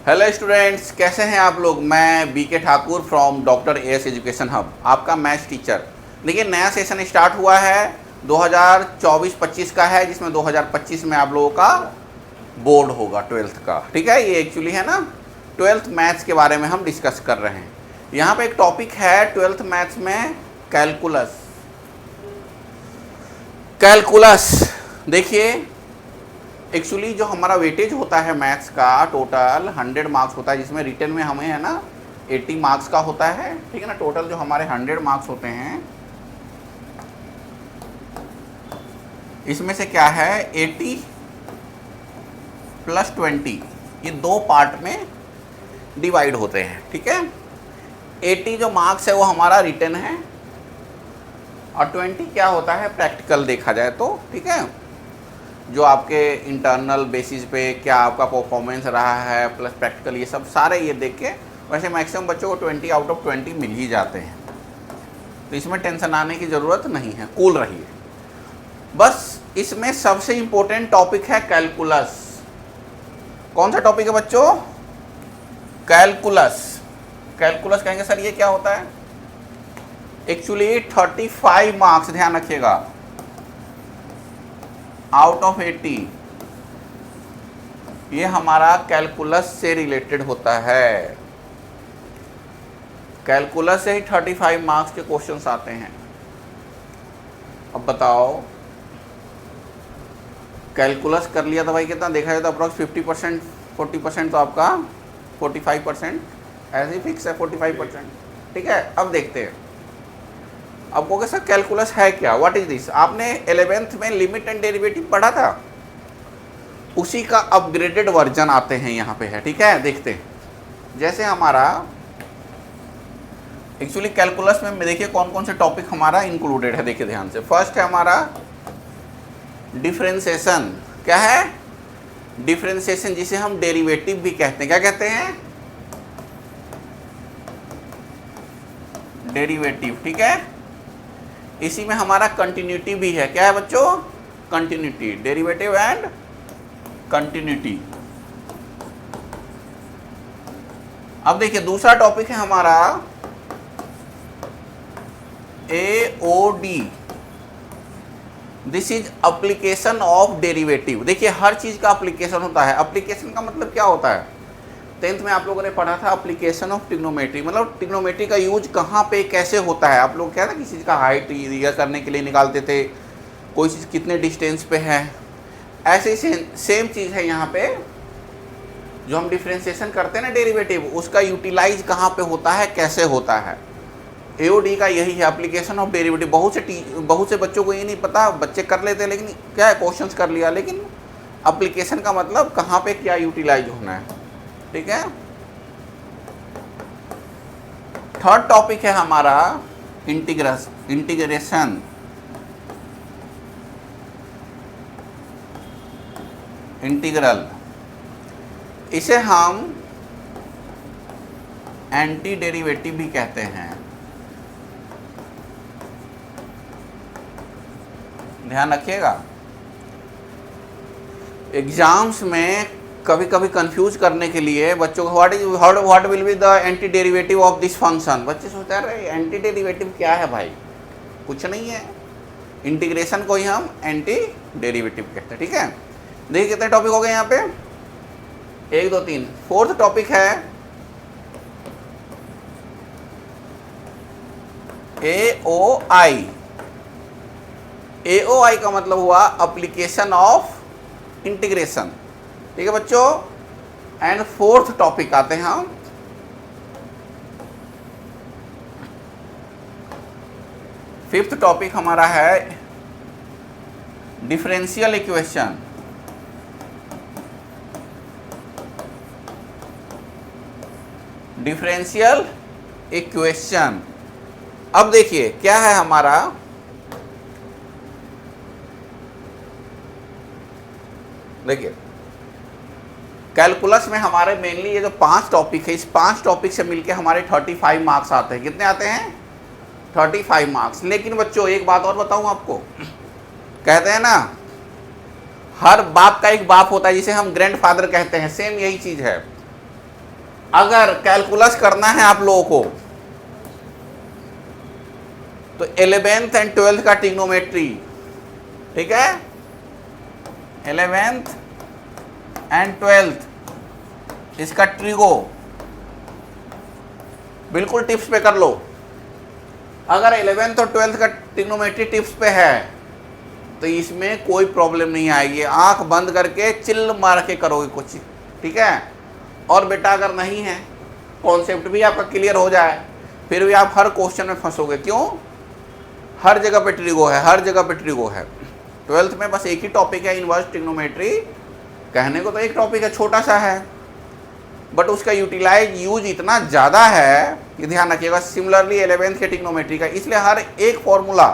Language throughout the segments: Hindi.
हेलो स्टूडेंट्स, कैसे हैं आप लोग। मैं B K Thakur from doctor S education hub, आपका मैथ्स टीचर। देखिए, नया सेशन स्टार्ट हुआ है 2024-25 का है, जिसमें 2025 में आप लोगों का बोर्ड होगा 12th का। ठीक है, ये एक्चुअली है ना 12th मैथ्स के बारे में हम डिस्कस कर रहे हैं। यहाँ पे एक टॉपिक है 12th मैथ्स में, कैलकुलस। कैलकुलस देखिए, एक्चुअली जो हमारा वेटेज होता है मैथ्स का टोटल 100 मार्क्स होता है, जिसमें रिटन में हमें है ना 80 मार्क्स का होता है। ठीक है ना, टोटल जो हमारे 100 मार्क्स होते हैं, इसमें से क्या है 80 + 20, ये दो पार्ट में डिवाइड होते हैं। ठीक है, 80 जो मार्क्स है वो हमारा रिटन है, और 20 क्या होता है प्रैक्टिकल देखा जाए तो। ठीक है, जो आपके इंटरनल बेसिस पे क्या आपका परफॉर्मेंस रहा है प्लस प्रैक्टिकल, ये सब सारे ये देख के वैसे मैक्सिमम बच्चों को 20 आउट ऑफ 20 मिल ही जाते हैं, तो इसमें टेंशन आने की ज़रूरत नहीं है, कूल रहिए। बस इसमें सबसे इम्पोर्टेंट टॉपिक है कैलकुलस। कौन सा टॉपिक है बच्चों? कैलकुलस। कैलकुलस कहेंगे सर ये क्या होता है? एक्चुअली 35 मार्क्स, ध्यान रखिएगा, आउट ऑफ 80 ये हमारा कैलकुलस से रिलेटेड होता है। कैलकुलस से ही 35 मार्क्स के क्वेश्चंस आते हैं। अब बताओ, कैलकुलस कर लिया तो भाई कितना देखा जाए तो अप्रॉक्स 50%, 40% तो आपका 45% ऐसे ही फिक्स है 45%। ठीक है, अब देखते हैं। अब कहोगे सर कैलकुलस है क्या, व्हाट इज दिस? आपने 11th में लिमिट एंड डेरिवेटिव पढ़ा था, उसी का अपग्रेडेड वर्जन आते हैं यहाँ पे है। ठीक है, देखते हैं। जैसे हमारा एक्चुअली कैलकुलस में देखिए कौन कौन से टॉपिक हमारा इंक्लूडेड है, देखिए ध्यान से। फर्स्ट है हमारा डिफरेंशिएशन। क्या है? डिफरेंशिएशन, जिसे हम डेरिवेटिव भी कहते हैं। क्या कहते हैं? डेरिवेटिव। ठीक है, इसी में हमारा कंटिन्यूटी भी है। क्या है बच्चों? Continuity, derivative and continuity. अब देखिए दूसरा टॉपिक है हमारा AOD, this is application of derivative. देखिए हर चीज का एप्लीकेशन होता है। एप्लीकेशन का मतलब क्या होता है? 10th में आप लोगों ने पढ़ा था एप्लीकेशन ऑफ ट्रिग्नोमेट्री, मतलब ट्रिग्नोमेट्री का यूज कहाँ पे कैसे होता है। आप लोग क्या था किसी चीज़ का हाइट ये करने के लिए निकालते थे, कोई चीज़ कितने डिस्टेंस पे है, ऐसे ही सेम चीज़ है यहाँ पे। जो हम डिफ्रेंशिएशन करते हैं ना डेरिवेटिव, उसका यूटिलाइज कहाँ पे होता है, कैसे होता है। AOD का यही है, एप्लीकेशन ऑफ डेरिवेटिव। बहुत से बच्चों को ये नहीं पता, बच्चे कर लेते हैं लेकिन क्या है क्वेश्चंस कर लिया, लेकिन एप्लीकेशन का मतलब कहाँ पे क्या यूटिलाइज होना है। ठीक है, थर्ड टॉपिक है हमारा इंटीग्रेशन। इंटीग्रल, इसे हम एंटी डेरिवेटिव भी कहते हैं। ध्यान रखिएगा, एग्जाम्स में कभी कभी कंफ्यूज करने के लिए बच्चों को what will be the anti derivative of this function. बच्चे सोचते हैं अरे एंटी डेरिवेटिव क्या है भाई, कुछ नहीं है। इंटीग्रेशन को ही हम एंटी डेरिवेटिव कहते हैं। ठीक है, देखिए कितने टॉपिक हो गए यहाँ पे, 1 2 3। फोर्थ टॉपिक है AOI। AOI का मतलब हुआ एप्लीकेशन ऑफ इंटीग्रेशन। ठीक है बच्चों, एंड फोर्थ टॉपिक आते हैं हम फिफ्थ टॉपिक हमारा है डिफरेंशियल इक्वेशन। डिफरेंशियल इक्वेशन, अब देखिए क्या है हमारा, देखिए कैलकुलस में हमारे मेनली ये जो 5 टॉपिक है, इस 5 टॉपिक से मिलके हमारे 35 मार्क्स आते हैं। कितने आते हैं? 35 मार्क्स। लेकिन बच्चों एक बात और बताऊं आपको, कहते हैं ना हर बाप का एक बाप होता है, जिसे हम ग्रैंडफादर कहते हैं, सेम यही चीज़ है। अगर कैलकुलस करना है आप लोगों को तो 11th एंड 12th का ट्रिग्नोमेट्री, ठीक है, 11th एंड 12th इसका ट्रिगो बिल्कुल टिप्स पे कर लो। अगर 11th और 12th का ट्रिग्नोमेट्री टिप्स पे है तो इसमें कोई प्रॉब्लम नहीं आएगी, आंख बंद करके चिल्ल मार के करोगे कुछ, ठीक है। और बेटा अगर नहीं है, कॉन्सेप्ट भी आपका क्लियर हो जाए, फिर भी आप हर क्वेश्चन में फंसोगे। क्यों? हर जगह पे ट्रिगो है, हर जगह पे ट्रिगो है। 12th में बस एक ही टॉपिक है इन्वर्स ट्रिग्नोमेट्री, कहने को तो एक टॉपिक है, छोटा सा है, बट उसका यूज इतना ज़्यादा है कि ध्यान रखिएगा। सिमिलरली 11th के ट्रिग्नोमेट्री का, इसलिए हर एक फॉर्मूला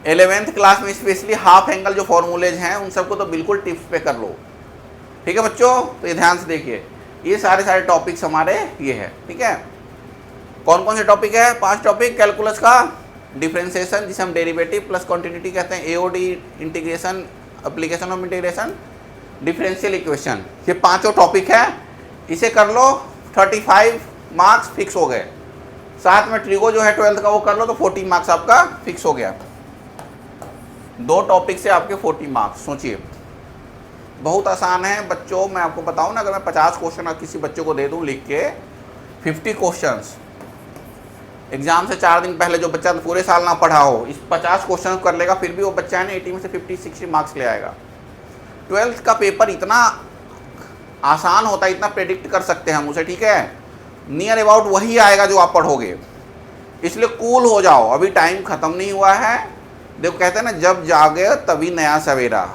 11th क्लास में स्पेशली हाफ एंगल जो फॉर्मूलेज हैं उन सबको तो बिल्कुल टिप्स पे कर लो, ठीक है बच्चों। तो ये ध्यान से देखिए, ये सारे टॉपिक्स हमारे ये है, ठीक है। कौन कौन से टॉपिक है? 5 टॉपिक। कैलकुलस का डिफरेंशिएशन जिसे हम डेरिवेटिव प्लस कॉन्टिन्यूटी कहते हैं, AOD integration, application of integration, differential equation, ये 5 टॉपिक है। इसे कर लो, 35 मार्क्स फिक्स हो गए। साथ में ट्रिगो जो है 12th का वो कर लो तो 40 मार्क्स आपका फिक्स हो गया। 2 टॉपिक से आपके 40 मार्क्स, सोचिए बहुत आसान है बच्चों। मैं आपको बताऊं ना, अगर मैं 50 क्वेश्चन किसी बच्चों को दे दूं लिख के, 50 क्वेश्चंस एग्जाम से 4 दिन पहले, जो बच्चा पूरे साल ना पढ़ा हो, इस 50 क्वेश्चन कर लेगा, फिर भी वो बच्चा है ना 80 में से 50-60 मार्क्स ले आएगा। 12th का पेपर इतना आसान होता है, इतना प्रेडिक्ट कर सकते हैं हम उसे, ठीक है। नियर अबाउट वही आएगा जो आप पढ़ोगे, इसलिए कूल हो जाओ, अभी टाइम ख़त्म नहीं हुआ है। देखो कहते हैं ना, जब जागे तभी नया सवेरा।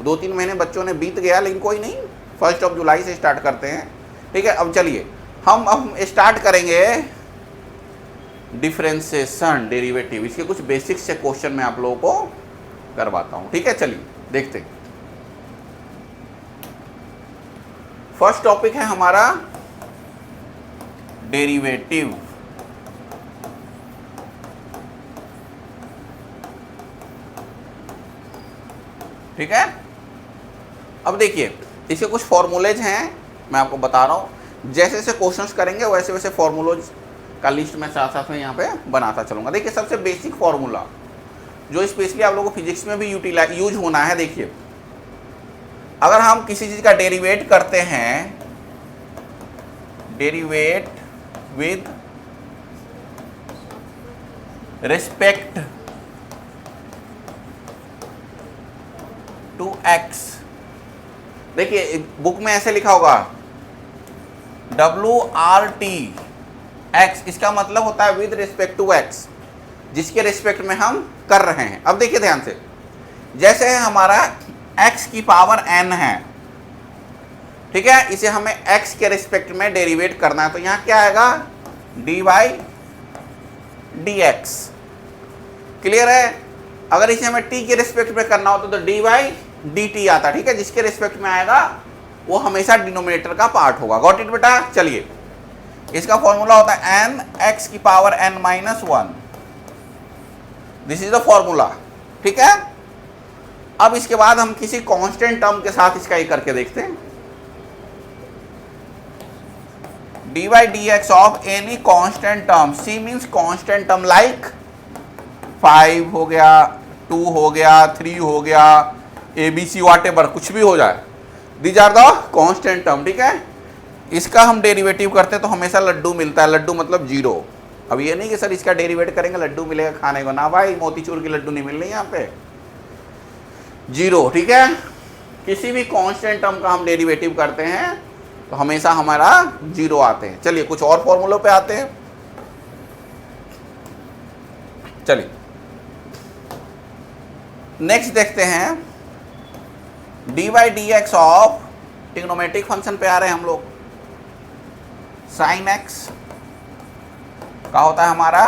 2-3 महीने बच्चों ने बीत गया, लेकिन कोई नहीं, 1 जुलाई से स्टार्ट करते हैं, ठीक है। अब चलिए हम स्टार्ट करेंगे डिफरेंशिएशन, डेरिवेटिव। इसके कुछ बेसिक्स से क्वेश्चन मैं आप लोगों को करवाता हूं, ठीक है। चलिए देखते हैं। फर्स्ट टॉपिक है हमारा डेरिवेटिव, ठीक है। अब देखिए इसके कुछ फॉर्मूलेज हैं, मैं आपको बता रहा हूं। जैसे जैसे क्वेश्चंस करेंगे वैसे वैसे फॉर्मूलेज का लिस्ट मैं साथ साथ में यहाँ पे बनाता चलूँगा। देखिए सबसे बेसिक फॉर्मूला जो स्पेशली आप लोगों को फिजिक्स में भी यूज होना है। देखिए अगर हम किसी चीज़ का डेरिवेट करते हैं, derivate with respect to X, देखिए बुक में ऐसे लिखा होगा WRT x, इसका मतलब होता है विद रिस्पेक्ट टू x, जिसके रिस्पेक्ट में हम कर रहे हैं। अब देखिए ध्यान से, जैसे हमारा x की पावर n है, ठीक है, इसे हमें x के रिस्पेक्ट में डेरिवेट करना है, तो यहां क्या आएगा? dy/dx, क्लियर है। अगर इसे हमें t के रिस्पेक्ट में करना हो तो dy/dt आता, ठीक है, जिसके रिस्पेक्ट में आएगा वो हमेशा डिनोमिनेटर का पार्ट होगा। गॉट इट बेटा। चलिए इसका फॉर्मूला होता है n x की power n-1, this is the formula, ठीक है। अब इसके बाद हम किसी कांस्टेंट टर्म के साथ इसका ये करके देखते हैं। dy/dx of any constant term, c means constant term like 5 हो गया, 2 हो गया, 3 हो गया, ABC व्हाटएवर, कुछ भी हो जाए, these are the constant term, ठीक है। इसका हम डेरिवेटिव करते हैं तो हमेशा लड्डू मिलता है, लड्डू मतलब 0। अब ये नहीं कि सर इसका डेरिवेट करेंगे लड्डू मिलेगा खाने को, ना भाई, मोतीचूर की लड्डू नहीं मिल रही यहाँ पे, 0, ठीक है। किसी भी कांस्टेंट टर्म का हम डेरिवेटिव करते हैं तो हमेशा हमारा 0 आते हैं। चलिए कुछ और फॉर्मूलों पे आते हैं। चलिए नेक्स्ट देखते हैं, dy/dx ऑफ ट्रिग्नोमेट्रिक फंक्शन पे आ रहे हैं हम लोग। sin x का होता है हमारा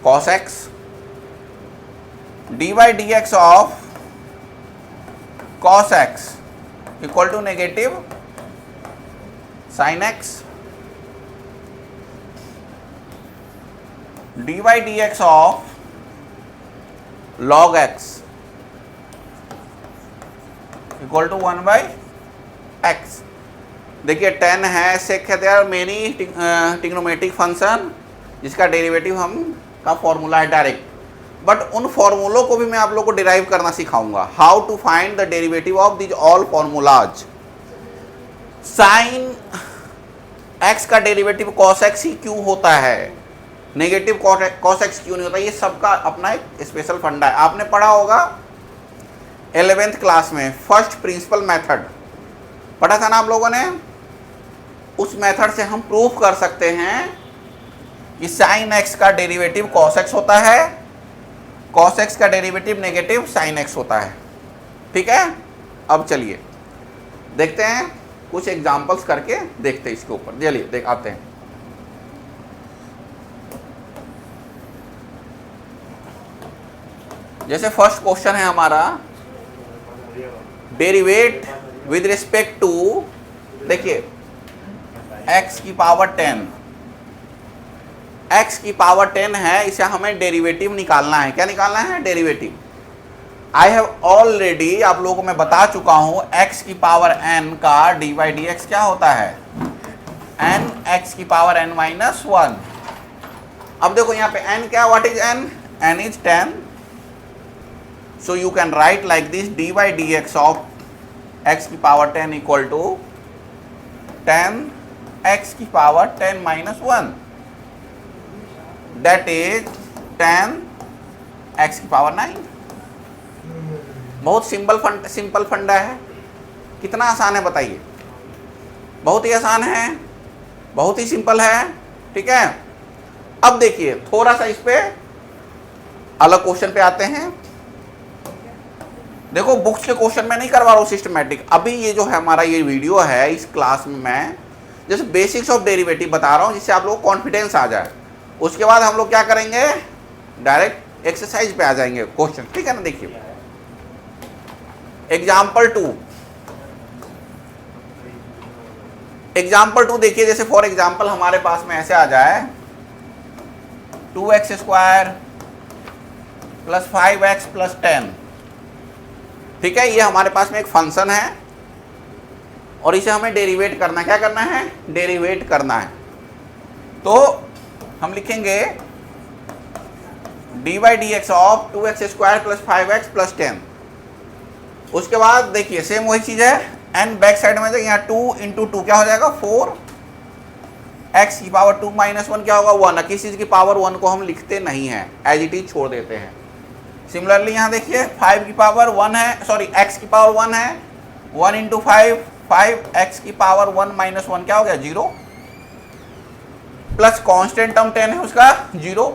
cos x, dy/dx of cos x equal to negative sin x, dy/dx of log x equal to 1/x। देखिए 10 है, सेक है, देयर मेनी ट्रिग्नोमेट्रिक फंक्शन जिसका डेरिवेटिव हम का फॉर्मूला है डायरेक्ट, बट उन फॉर्मूलों को भी मैं आप लोगों को डिराइव करना सिखाऊंगा। How to find the derivative of these all formulas. Sine X का डेरिवेटिव कॉस एक्स ही क्यों होता है, नेगेटिव कॉस एक्स क्यों नहीं होता, ये सबका अपना एक स्पेशल फंडा है। आपने पढ़ा होगा 11th क्लास में फर्स्ट प्रिंसिपल मेथड पढ़ा था ना आप लोगों ने। उस मेथड से हम प्रूफ कर सकते हैं कि साइन एक्स का डेरिवेटिव कॉस एक्स होता है, कॉस एक्स का डेरिवेटिव नेगेटिव साइन एक्स होता है। ठीक है, अब चलिए देखते हैं कुछ एग्जांपल्स करके, देखते हैं इसके ऊपर। चलिए देख आते हैं। जैसे फर्स्ट क्वेश्चन है हमारा, डेरिवेट विद रिस्पेक्ट टू, देखिए x की पावर 10, x की पावर 10 है, इसे हमें डेरिवेटिव निकालना है। क्या निकालना है, डेरिवेटिव। आई हैव ऑलरेडी आप लोगों को मैं बता चुका हूं x की पावर n का dy dx क्या होता है, n x की पावर n माइनस 1। अब देखो यहाँ पे n क्या, what is n, n is 10, so you can write like this, dy dx of x की पावर 10 इक्वल टू 10 x की power 10 minus 1, that is 10 x की पावर 9। बहुत सिंपल फंडा है। कितना आसान है बताइए, बहुत ही आसान है, बहुत ही सिंपल है। ठीक है, अब देखिए थोड़ा सा इस पे अलग क्वेश्चन पे आते हैं। देखो बुक्स के क्वेश्चन में नहीं करवा रहा हूँ सिस्टमेटिक, अभी ये जो है हमारा ये वीडियो है, इस क्लास में मैं जैसे बेसिक्स ऑफ डेरिवेटिव बता रहा हूँ जिससे आप लोग को कॉन्फिडेंस आ जाए। उसके बाद हम लोग क्या करेंगे, डायरेक्ट एक्सरसाइज पे आ जाएंगे क्वेश्चन। ठीक है ना, देखिए एग्जाम्पल 2 देखिए। जैसे फॉर एग्जाम्पल हमारे पास में ऐसे आ जाए 2x square plus 5x plus 10। ठीक है, ये हमारे पास में एक फंक्शन है और इसे हमें डेरिवेट करना है। क्या करना है, डेरिवेट करना है। तो हम लिखेंगे dy dx of 2x square plus 5x plus 10। उसके बाद देखिए सेम वही चीज है, n बैक साइड में यहाँ 2 इंटू 2 क्या हो जाएगा 4, x की पावर 2 माइनस 1 क्या होगा 1। किसी चीज की पावर 1 को हम लिखते नहीं है, एज इट इज छोड़ देते हैं। सिमिलरली यहाँ देखिए 5 की पावर 1 है, सॉरी x की पावर 1 है, 1 इंटू 5x की पावर 1 माइनस 1 क्या हो गया 0, प्लस कांस्टेंट टर्म 10 है उसका 0।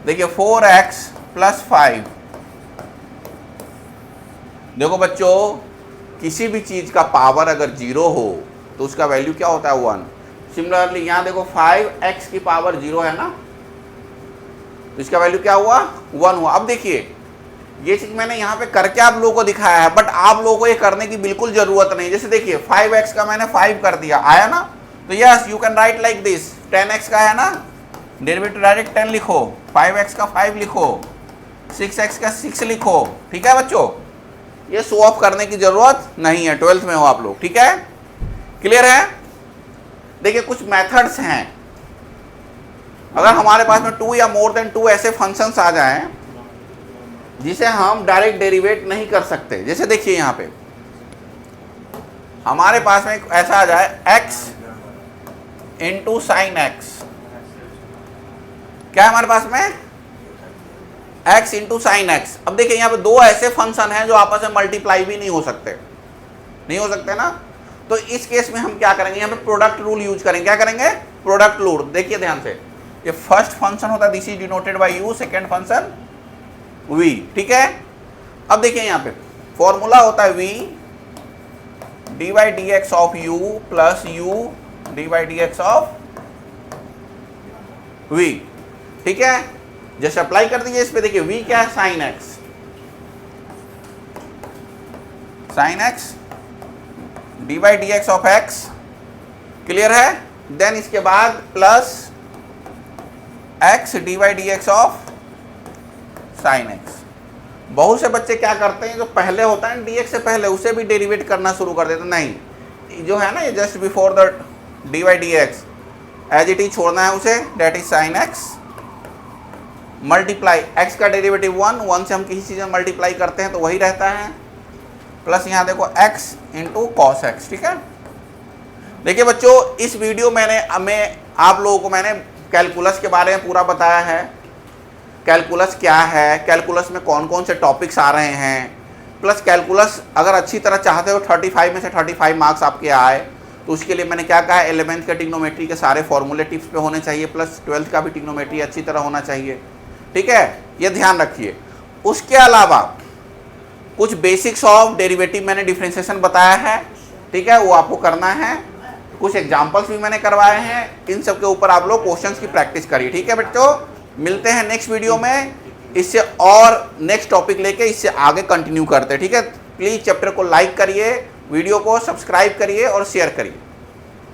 देखिए 4x प्लस 5। देखो बच्चों, किसी भी चीज का पावर अगर 0 हो तो उसका वैल्यू क्या होता है 1। सिमिलरली यहाँ देखो 5x की पावर 0 है ना, तो इसका वैल्यू क्या हुआ 1 हुआ। अब देखिए ये चीज मैंने यहाँ पे करके आप लोगों को दिखाया है, बट आप लोगों को ये करने की बिल्कुल जरूरत नहीं। जैसे देखिए 5x का मैंने 5 कर दिया, आया ना, तो yes you can write like this. 10x का है ना, डेरिवेटिव डायरेक्ट 10 लिखो, 5x का 5 लिखो, 6x का 6 लिखो। ठीक है बच्चों, ये शो ऑफ करने की जरूरत नहीं है, 12th में हो आप लोग। ठीक है, क्लियर है। देखिए कुछ मेथड्स हैं, अगर हमारे पास में 2 या मोर देन 2 ऐसे फंक्शंस आ जाएं जिसे हम डायरेक्ट डेरिवेट नहीं कर सकते। जैसे देखिए यहाँ पे हमारे पास में ऐसा आ जाए x इंटू साइन एक्स। क्या है हमारे पास में, x इंटू साइन एक्स। अब देखिए यहाँ पे 2 ऐसे फंक्शन हैं जो आपस में मल्टीप्लाई भी नहीं हो सकते, ना। तो इस केस में हम क्या करेंगे, यहाँ पे प्रोडक्ट रूल यूज करेंगे। क्या करेंगे, प्रोडक्ट रूल। देखिए ध्यान से, ये फर्स्ट फंक्शन होता है, this is denoted by u, second function v। ठीक है, अब देखिए यहाँ पे फॉर्मूला होता है v dy dx of u plus u dy dx of v। ठीक है, जैसे अप्लाई कर दीजिए इस पे। देखिए v क्या है, sine x, dy dx of x। Clear है। देन इसके बाद प्लस x dy dx ऑफ साइन x। बहुत से बच्चे क्या करते हैं, जो पहले होता है dx से पहले, उसे भी डेरिवेट करना शुरू कर देते हैं। नहीं, जो है ना ये just before the D Y D X as it is छोड़ना है उसे, that is sine X multiply X का डेरिवेटिव 1 से हम किसी चीज़ में मल्टीप्लाई करते हैं तो वही रहता है, प्लस यहाँ देखो x इंटू कॉस एक्स। ठीक है, देखिए बच्चों इस वीडियो में आप लोगों को मैंने कैलकुलस के बारे में पूरा बताया है, कैलकुलस क्या है, कैलकुलस में कौन कौन से टॉपिक्स आ रहे हैं, प्लस कैलकुलस अगर अच्छी तरह चाहते हो 35 में से 35 मार्क्स आपके आए तो उसके लिए मैंने क्या कहा, 11th के ट्रिग्नोमेट्री के सारे फॉर्मूले टिप्स पे होने चाहिए, प्लस 12th का भी ट्रिग्नोमेट्री अच्छी तरह होना चाहिए। ठीक है, ये ध्यान रखिए। उसके अलावा कुछ बेसिक्स ऑफ डेरिवेटिव मैंने डिफरेंशिएशन बताया है, ठीक है, वो आपको करना है। कुछ एग्जांपल्स भी मैंने करवाए हैं, इन सब के ऊपर आप लोग क्वेश्चंस की प्रैक्टिस करिए। ठीक है बच्चों, मिलते हैं नेक्स्ट वीडियो में, इससे और नेक्स्ट टॉपिक लेके इससे आगे कंटिन्यू करते हैं। ठीक है, प्लीज़ चैप्टर को लाइक करिए, वीडियो को सब्सक्राइब करिए और शेयर करिए।